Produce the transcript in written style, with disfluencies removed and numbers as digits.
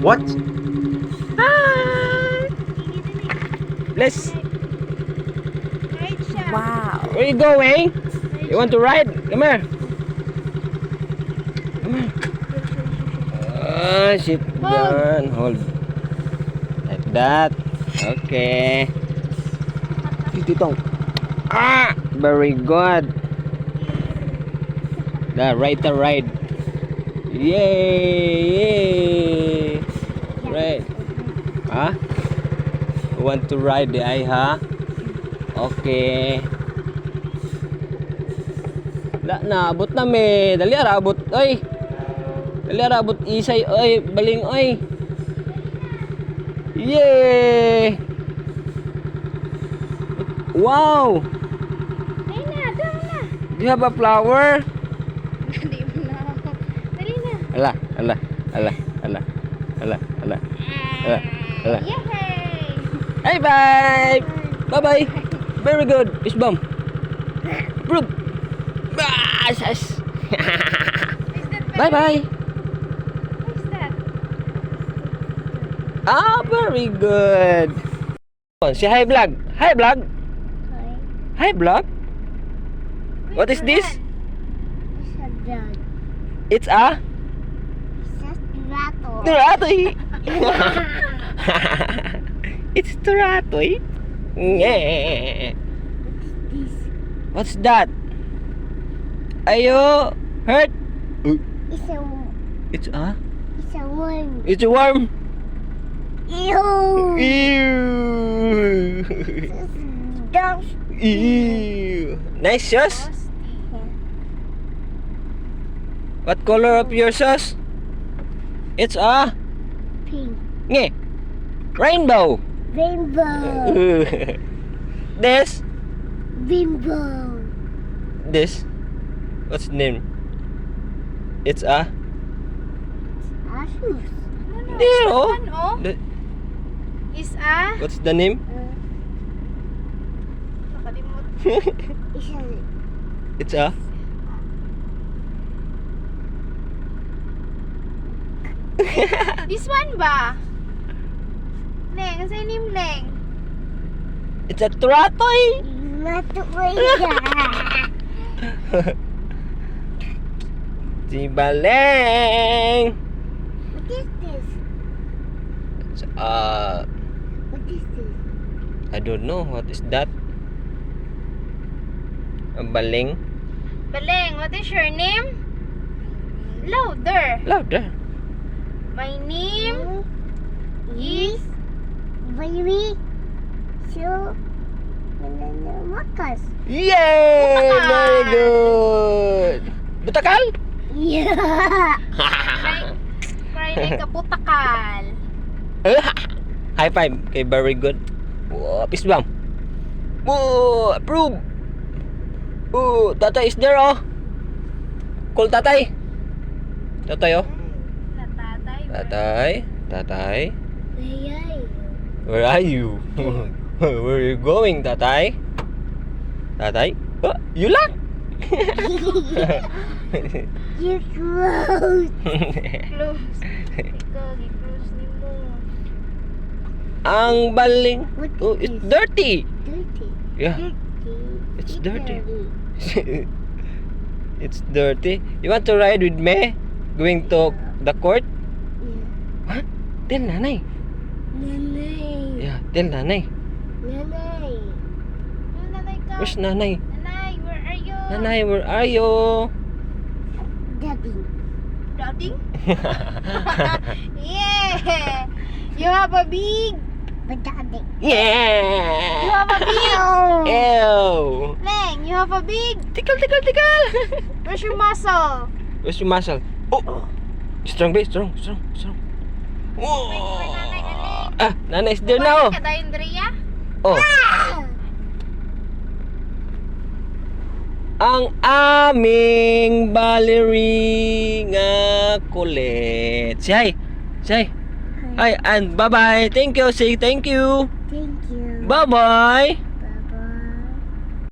What? Hi! Bless. Right siya. Wow. Where you going? You want to ride? Come here. Come here. Sit down. Hold. Like that. Okay. Titong. Very good. Ride the ride. Yay! Right. You want to ride the eye, Okay. Naabot na me. Dali arabot, oy. Dali arabot isay, oy, baling, oy. Yay! Wow! Dali na, dali na. Do you have a flower? Dali mo na. Dali na. Ala. Yay! Hey, bye! Bye-bye! Very good! Fist bump! Approve! Yes! Bye-bye! What's that? Very good! Say hi, vlog! Hi, vlog! Hi, vlog! What is this? It's a dog. It's a... It's a rato. Turatoy! It's turatoy! Yeah. This What's that? Are you hurt? is a It's a... it's a worm. It's a worm! Ew. Ew! Dog. Ew! Nice sauce? What color of your sauce? It's a... Pink. Nge! Rainbow! Rainbow. This? Rainbow. This? What's the name? It's a... Asus. Zero! Ano? Is a What's the name? nakalimot. Is a It's a... this one ba? Neng, kasi name Neng. It's a turatoy! Si Baleng! What is this? It's What is this? I don't know. What is that? A Baleng? Baleng, what is your name? Louder. Louder. My name is Baby. So, Makas. Yay! Very good! Butakal? Yeah. Cry like a putakal. High five. Okay, very good. Whoa, fist bump. Whoa, approve. Oh, tatay is there, oh. Call tatay. Tatay, oh. Natatay. Tatay. Yay. Where are you? Where are you going, tatay? Tatay? Oh, you lock? You close. Close. Ikaw, i-close ni mo. Ang baling. What Oh, is it's dirty. Dirty. Yeah. Dirty. It's dirty. It's dirty. You want to ride with me? Going to the court? Yeah. Huh? Tell nanay. Nanay. Yeah, tell nanay. Nanay. Nanay ka. Where's nanay? Nanay, where are you? Nanay, where are you? Daddy. Daddy? Yeah. You have a big daddy. You Yeah! have a big. Ew! Neng, you have a big. Tickle, tickle, tickle! Where's your muscle? Where's your muscle? Oh! Strong, babe. Strong, strong, strong. Oh! Nanay is there now. Ka dayon Drea? Oh! Ang aming ballerina kulit. Say hi. Say hi. Hi and bye-bye. Thank you. Say thank you. Thank you. Bye-bye.